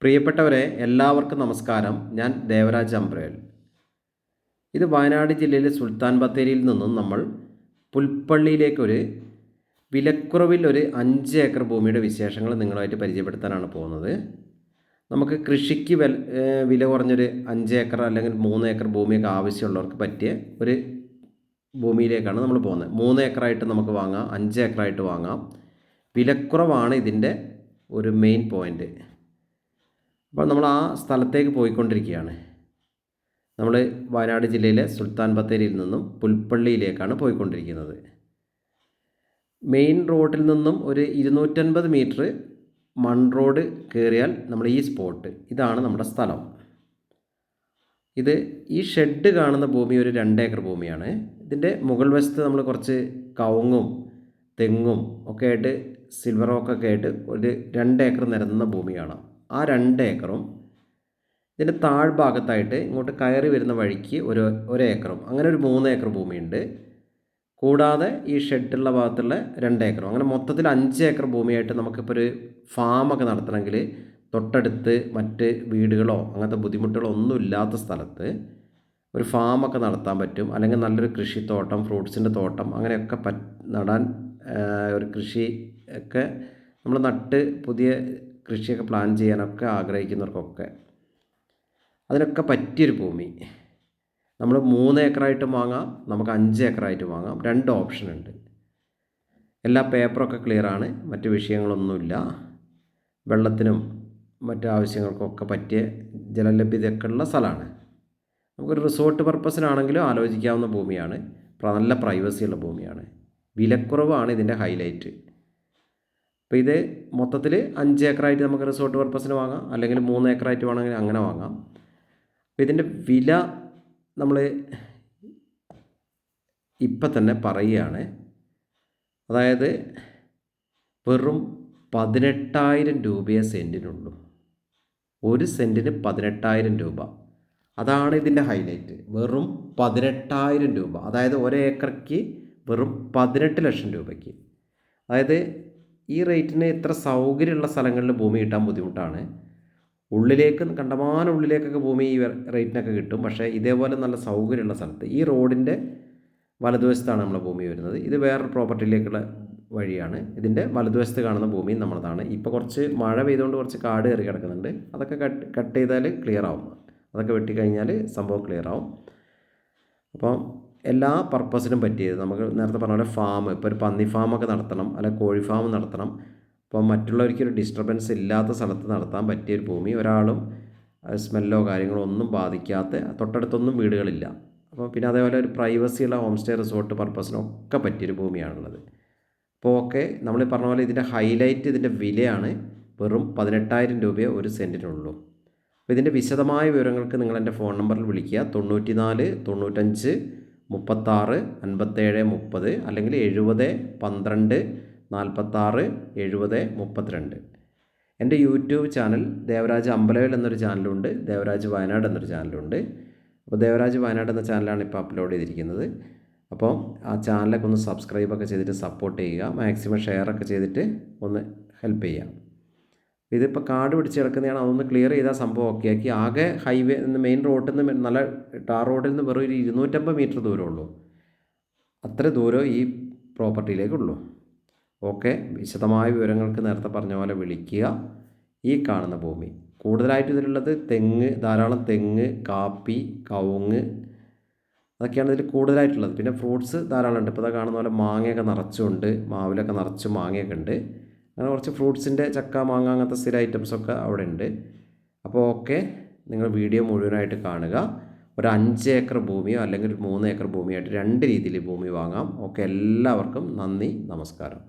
പ്രിയപ്പെട്ടവരെ, എല്ലാവർക്കും നമസ്കാരം. ഞാൻ ദേവരാജ് അമ്പ്രേൽ. ഇത് വയനാട് ജില്ലയിലെ സുൽത്താൻ ബത്തേരിയിൽ നിന്നും നമ്മൾ പുൽപ്പള്ളിയിലേക്കൊരു വിലക്കുറവിൽ ഒരു 5 ഏക്കർ ഭൂമിയുടെ വിശേഷങ്ങൾ നിങ്ങളുമായിട്ട് പരിചയപ്പെടുത്താനാണ് പോകുന്നത്. നമുക്ക് കൃഷിക്ക് വില കുറഞ്ഞൊരു 5 ഏക്കർ അല്ലെങ്കിൽ 3 ഏക്കർ ഭൂമിയൊക്കെ ആവശ്യമുള്ളവർക്ക് പറ്റിയ ഒരു ഭൂമിയിലേക്കാണ് നമ്മൾ പോകുന്നത്. 3 ഏക്കറായിട്ട് നമുക്ക് വാങ്ങാം, 5 ഏക്കറായിട്ട് വാങ്ങാം. വിലക്കുറവാണ് ഇതിൻ്റെ ഒരു മെയിൻ പോയിൻ്റ്. അപ്പോൾ നമ്മൾ ആ സ്ഥലത്തേക്ക് പോയിക്കൊണ്ടിരിക്കുകയാണ്. നമ്മൾ വയനാട് ജില്ലയിലെ സുൽത്താൻ ബത്തേരിയിൽ നിന്നും പുൽപ്പള്ളിയിലേക്കാണ് പോയിക്കൊണ്ടിരിക്കുന്നത്. മെയിൻ റോഡിൽ നിന്നും ഒരു 250 മീറ്റർ മൺ റോഡ് കയറിയാൽ നമ്മൾ ഈ സ്പോട്ട്, ഇതാണ് നമ്മുടെ സ്ഥലം. ഈ ഷെഡ് കാണുന്ന ഭൂമി ഒരു 2 ഏക്കർ ഭൂമിയാണ്. ഇതിൻ്റെ മുകൾ വശത്ത് നമ്മൾ കുറച്ച് കവുങ്ങും തെങ്ങും ഒക്കെ ആയിട്ട് സിൽവർ റോക്കൊക്കെ ആയിട്ട് ഒരു 2 ഏക്കർ നിരന്ന ഭൂമി കാണാം. ആ 2 ഏക്കറും ഇതിൻ്റെ താഴ്ഭാഗത്തായിട്ട് ഇങ്ങോട്ട് കയറി വരുന്ന വഴിക്ക് ഒരു ഏക്കറും, അങ്ങനെ ഒരു 3 ഏക്കർ ഭൂമിയുണ്ട്. കൂടാതെ ഈ ഷെഡുള്ള ഭാഗത്തുള്ള 2 ഏക്കറും, അങ്ങനെ മൊത്തത്തിൽ 5 ഏക്കർ ഭൂമിയായിട്ട് നമുക്കിപ്പോൾ ഒരു ഫാമൊക്കെ നടത്തണമെങ്കിൽ തൊട്ടടുത്ത് മറ്റ് വീടുകളോ അങ്ങനത്തെ ബുദ്ധിമുട്ടുകളോ ഒന്നും ഇല്ലാത്ത സ്ഥലത്ത് ഒരു ഫാമൊക്കെ നടത്താൻ പറ്റും. അല്ലെങ്കിൽ നല്ലൊരു കൃഷിത്തോട്ടം, ഫ്രൂട്ട്സിൻ്റെ തോട്ടം അങ്ങനെയൊക്കെ നടാൻ ഒരു കൃഷി ഒക്കെ നമ്മൾ നട്ട് പുതിയ കൃഷിയൊക്കെ പ്ലാൻ ചെയ്യാനൊക്കെ ആഗ്രഹിക്കുന്നവർക്കൊക്കെ അതിനൊക്കെ പറ്റിയൊരു ഭൂമി. നമ്മൾ 3 ഏക്കറായിട്ടും വാങ്ങാം, നമുക്ക് 5 ഏക്കറായിട്ട് വാങ്ങാം. 2 ഓപ്ഷൻ ഉണ്ട്. എല്ലാ പേപ്പറൊക്കെ ക്ലിയറാണ്, മറ്റ് വിഷയങ്ങളൊന്നുമില്ല. വെള്ളത്തിനും മറ്റ് ആവശ്യങ്ങൾക്കൊക്കെ പറ്റിയ ജലലഭ്യതയൊക്കെ ഉള്ള സ്ഥലമാണ്. നമുക്കൊരു റിസോർട്ട് പർപ്പസിനാണെങ്കിലും ആലോചിക്കാവുന്ന ഭൂമിയാണ്. നല്ല പ്രൈവസിയുള്ള ഭൂമിയാണ്. വിലക്കുറവാണ് ഇതിൻ്റെ ഹൈലൈറ്റ്. അപ്പോൾ ഇത് മൊത്തത്തിൽ 5 ഏക്കറായിട്ട് നമുക്ക് റിസോർട്ട് പർപ്പസിന് വാങ്ങാം, അല്ലെങ്കിൽ 3 ഏക്കറായിട്ട് വേണമെങ്കിൽ അങ്ങനെ വാങ്ങാം. അപ്പോൾ ഇതിൻ്റെ വില നമ്മൾ ഇപ്പം തന്നെ പറയുകയാണ്. അതായത് വെറും 18,000 രൂപയെ സെൻറ്റിനുള്ളൂ. ഒരു സെൻറ്റിന് 18,000 രൂപ. അതാണ് ഇതിൻ്റെ ഹൈലൈറ്റ്. വെറും 18,000 രൂപ. അതായത് 1 ഏക്കർക്ക് വെറും 18 ലക്ഷം രൂപയ്ക്ക്. അതായത് ഈ റേറ്റിന് ഇത്ര സൗകര്യമുള്ള സ്ഥലങ്ങളിൽ ഭൂമി കിട്ടാൻ ബുദ്ധിമുട്ടാണ്. ഉള്ളിലേക്ക് കണ്ടമാനം ഉള്ളിലേക്കൊക്കെ ഭൂമി ഈ റേറ്റിനൊക്കെ കിട്ടും. പക്ഷേ ഇതേപോലെ നല്ല സൗകര്യമുള്ള സ്ഥലത്ത് ഈ റോഡിൻ്റെ വലതുവശത്താണ് നമ്മളെ ഭൂമി വരുന്നത്. ഇത് വേറൊരു പ്രോപ്പർട്ടിയിലേക്കുള്ള വഴിയാണ്. ഇതിൻ്റെ വലതുവശത്ത് കാണുന്ന ഭൂമി നമ്മളതാണ്. ഇപ്പോൾ കുറച്ച് മഴ പെയ്തുകൊണ്ട് കുറച്ച് കാട് കയറി കിടക്കുന്നുണ്ട്. അതൊക്കെ കട്ട് ചെയ്താൽ ക്ലിയർ ആവും. അതൊക്കെ വെട്ടിക്കഴിഞ്ഞാൽ സംഭവം ക്ലിയർ ആവും. അപ്പം എല്ലാ പർപ്പസിനും പറ്റിയത് നമുക്ക് നേരത്തെ പറഞ്ഞ പോലെ ഫാം, ഇപ്പോൾ ഒരു പന്നി ഫാമൊക്കെ നടത്തണം, അല്ലെങ്കിൽ കോഴി ഫാം നടത്തണം. അപ്പോൾ മറ്റുള്ളവർക്കൊരു ഡിസ്റ്റർബൻസ് ഇല്ലാത്ത സ്ഥലത്ത് നടത്താൻ പറ്റിയൊരു ഭൂമി. ഒരാളും സ്മെല്ലോ കാര്യങ്ങളോ ഒന്നും ബാധിക്കാത്ത, തൊട്ടടുത്തൊന്നും വീടുകളില്ല. അപ്പോൾ പിന്നെ അതേപോലെ ഒരു പ്രൈവസിയുള്ള ഹോം സ്റ്റേ റിസോർട്ട് പർപ്പസിനൊക്കെ പറ്റിയൊരു ഭൂമിയാണുള്ളത്. അപ്പോൾ ഓക്കെ, നമ്മൾ പറഞ്ഞ പോലെ ഇതിൻ്റെ ഹൈലൈറ്റ് ഇതിൻ്റെ വിലയാണ്. വെറും 18,000 രൂപയെ ഒരു സെൻറ്റിനുള്ളൂ. അപ്പോൾ ഇതിൻ്റെ വിശദമായ വിവരങ്ങൾക്ക് നിങ്ങൾ എൻ്റെ ഫോൺ നമ്പറിൽ വിളിക്കുക. 94 95 36 57 30, അല്ലെങ്കിൽ 70 12 46 70 32. എൻ്റെ യൂട്യൂബ് ചാനൽ ദേവരാജ് അമ്പലവേൽ എന്നൊരു ചാനലുണ്ട്, ദേവരാജ് വയനാട് എന്നൊരു ചാനലുണ്ട്. അപ്പോൾ ദേവരാജ് വയനാട് എന്ന ചാനലാണ് ഇപ്പോൾ അപ്ലോഡ് ചെയ്തിരിക്കുന്നത്. അപ്പോൾ ആ ചാനലൊക്കെ ഒന്ന് സബ്സ്ക്രൈബൊക്കെ ചെയ്തിട്ട് സപ്പോർട്ട് ചെയ്യുക. മാക്സിമം ഷെയറൊക്കെ ചെയ്തിട്ട് ഒന്ന് ഹെൽപ്പ് ചെയ്യുക. ഇതിപ്പോൾ കാട് പിടിച്ച് കിടക്കുന്നതാണ്. അതൊന്ന് ക്ലിയർ ചെയ്താൽ സംഭവം ഓക്കെ ആക്കി. ആകെ ഹൈവേ മെയിൻ റോഡിൽ നിന്ന്, നല്ല ടാർ റോഡിൽ നിന്ന് വെറും ഒരു 250 മീറ്റർ ദൂരമുള്ളൂ. അത്ര ദൂരം ഈ പ്രോപ്പർട്ടിയിലേക്കുള്ളൂ. ഓക്കെ, വിശദമായ വിവരങ്ങൾക്ക് നേരത്തെ പറഞ്ഞ പോലെ വിളിക്കുക. ഈ കാണുന്ന ഭൂമി കൂടുതലായിട്ട് ഇതിലുള്ളത് തെങ്ങ്, ധാരാളം തെങ്ങ്, കാപ്പി, കവുങ്ങ്, അതൊക്കെയാണ് ഇതിൽ കൂടുതലായിട്ടുള്ളത്. പിന്നെ ഫ്രൂട്ട്സ് ധാരാളം ഉണ്ട്. ഇപ്പോൾ കാണുന്ന പോലെ മാങ്ങയൊക്കെ നിറച്ചുണ്ട്, മാവിലൊക്കെ നിറച്ച് മാങ്ങയൊക്കെ ഉണ്ട്. അങ്ങനെ കുറച്ച് ഫ്രൂട്ട്സിൻ്റെ ചക്ക, മാങ്ങ അങ്ങനത്തെ സ്ഥിര ഐറ്റംസൊക്കെ അവിടെ ഉണ്ട്. അപ്പോൾ ഓക്കെ, നിങ്ങൾ വീഡിയോ മുഴുവനായിട്ട് കാണുക. ഒരു 5 ഏക്കർ ഭൂമിയോ അല്ലെങ്കിൽ ഒരു 3 ഏക്കർ ഭൂമിയായിട്ട് 2 രീതിയിൽ ഭൂമി വാങ്ങാം. ഓക്കെ, എല്ലാവർക്കും നന്ദി, നമസ്കാരം.